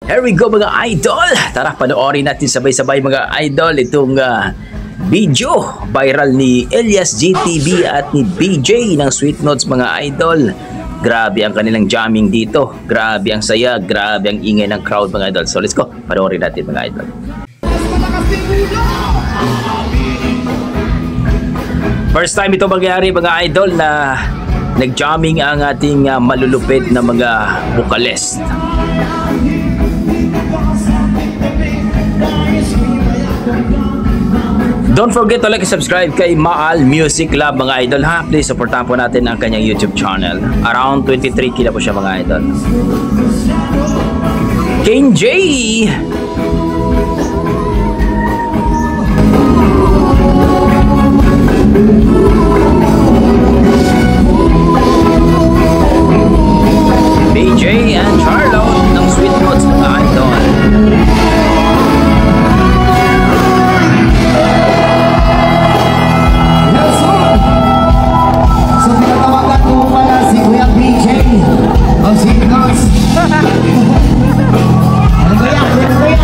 Here we go mga idol! Tara, panoorin natin sabay-sabay mga idol itong video viral ni Elias GTV at ni BJ ng Sweet Notes mga idol. Grabe ang kanilang jamming dito. Grabe ang saya, grabe ang ingay ng crowd mga idol. So let's go, panoorin natin mga idol. First time ito mangyari mga idol na nag-jamming ang ating malulupit na mga vocalist. Don't forget to like and subscribe kay Maal Music Lab mga idol ha. Please supportahan po natin ang kanyang YouTube channel. Around 23k na po siya mga idol. King J! BJ and Charlotte ng Sweet Notes mga idol. Sweet Notes. Ano ba yan?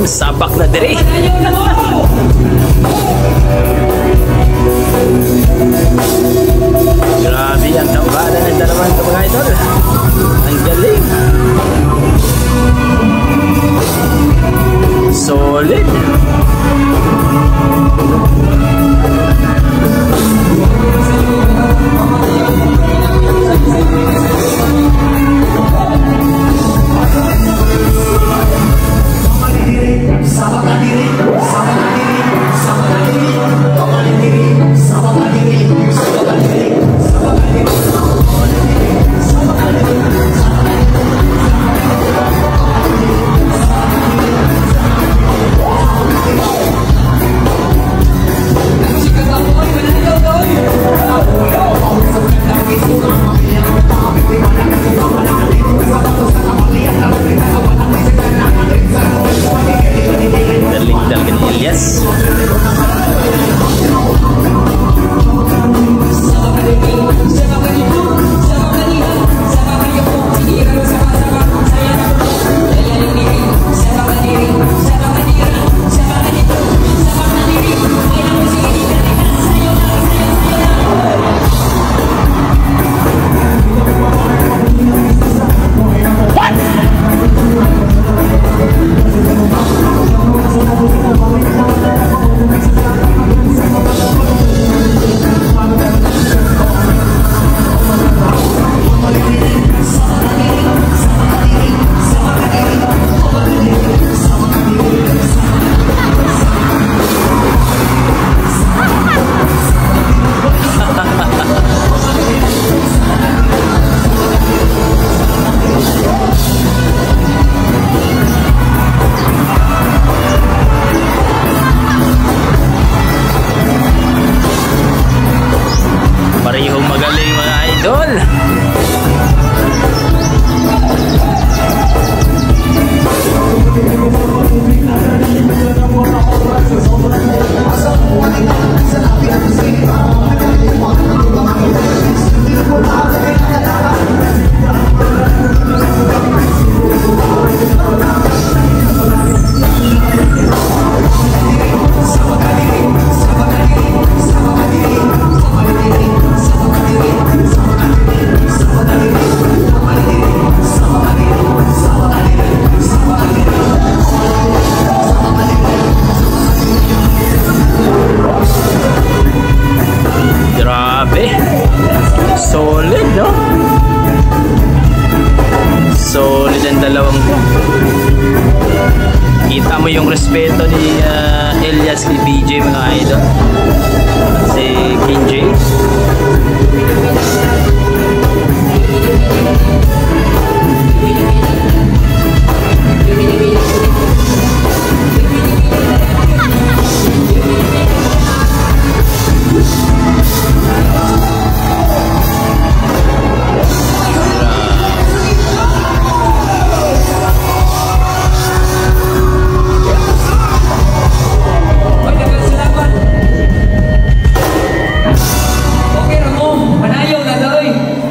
sabak na dire. Grabe ang tambalan ng dalawang ito mga idol. Ang galing. Solid. Solid, no? Solid ang dalawang to. Kita mo yung respeto ni Elias kay BJ mga idol. Si King J.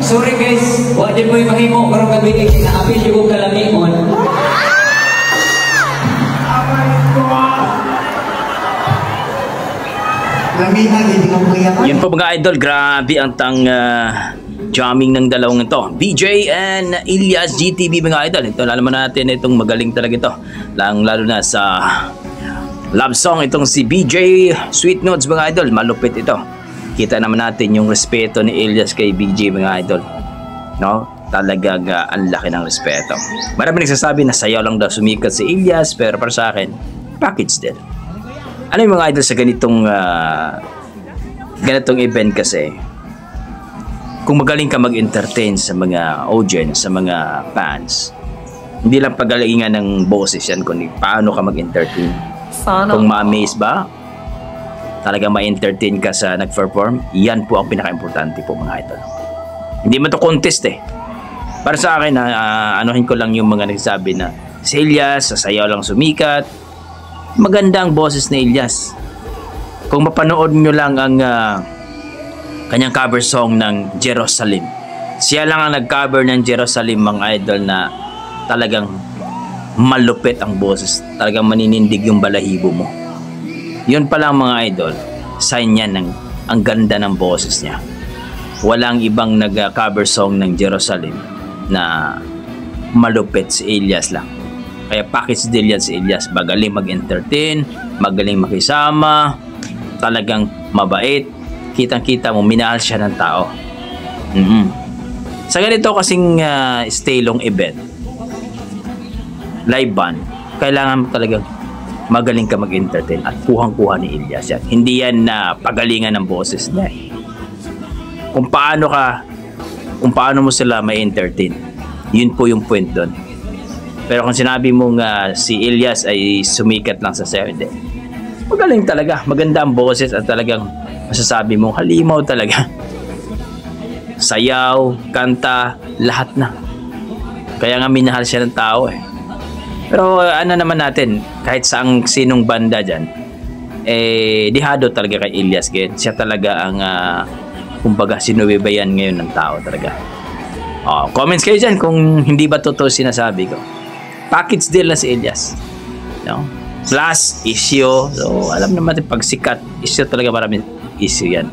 Sorry guys, wala din mo yung mahimo karong gabi kay kinaapil yung kalamimon. Yun po mga idol, grabe ang jamming ng dalawang ito. BJ and Elias GTV mga idol. Ito lalo natin itong magaling talaga ito. Lalo na sa love song itong si BJ Sweet Notes mga idol. Malupit ito. Kita naman natin yung respeto ni Elias kay BJ mga idol. No? Talagang ang laki ng respeto. Marami nagsasabi na sayaw lang daw sumikat si Elias, pero para sa akin, package din. Ano yung mga idol sa ganitong event kasi, kung magaling ka mag-entertain sa mga audience, sa mga fans, hindi lang pagalingan ng boses yan, kundi paano ka mag-entertain. Kung ma-amaze ba, talagang ma-entertain ka sa nag-perform, yan po ang pinaka-importante po mga idol. Hindi man to contest eh. Para sa akin, anuhin ko lang yung mga nagsasabi na si Elias, sasayaw lang sumikat. Maganda ang boses ni Elias. Kung mapanood nyo lang ang kanyang cover song ng Jerusalem. Siya lang ang nag-cover ng Jerusalem mga idol na talagang malupit ang boses, talagang maninindig yung balahibo mo. Yun pa lang mga idol, sign yan ng ang ganda ng boses niya. Walang ibang nag-cover song ng Jerusalem na malupit, si Elias lang. Kaya package deal yan si Elias. Magaling mag-entertain, magaling makisama, talagang mabait. Kitang-kita mo, minahal siya ng tao. Sa ganito kasing stylong event, live band, kailangan talagang magaling ka mag-entertain at kuhang-kuha ni Elias yan. Hindi yan na pagalingan ng boses niya. Kung paano mo sila may entertain, yun po yung point doon. Pero kung sinabi mong si Elias ay sumikat lang sa sayo, hindi. Magaling talaga, maganda ang boses at talagang masasabi mong halimaw talaga. Sayaw, kanta, lahat na. Kaya nga minahal siya ng tao eh. Pero ano naman natin, kahit saang sinong banda dyan, dihado talaga kay Elias. Kaya siya talaga ang kumbaga sinubaybayan ngayon ng tao talaga. Comments kayo dyan kung hindi ba totoo sinasabi ko. Package deal na si Elias, no? Plus issue. So alam naman natin, pag sikat, issue talaga, maraming issue yan.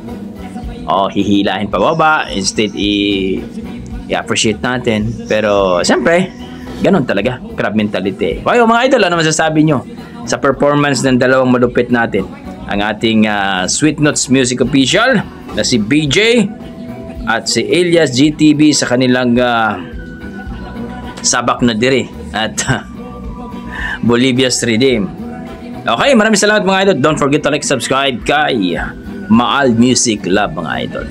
Hihilahin pa baba, instead i-appreciate natin. Pero siyempre, ganun talaga, crab mentality. Kayo mga idol, ano masasabi nyo sa performance ng dalawang malupit natin? Ang ating Sweet Notes Music Official na si BJ at si Elias GTB sa kanilang Sabak na Diri at Bolivia's Redeem. Okay, maraming salamat mga idol. Don't forget to like, subscribe kay Maal Music Lab mga idol.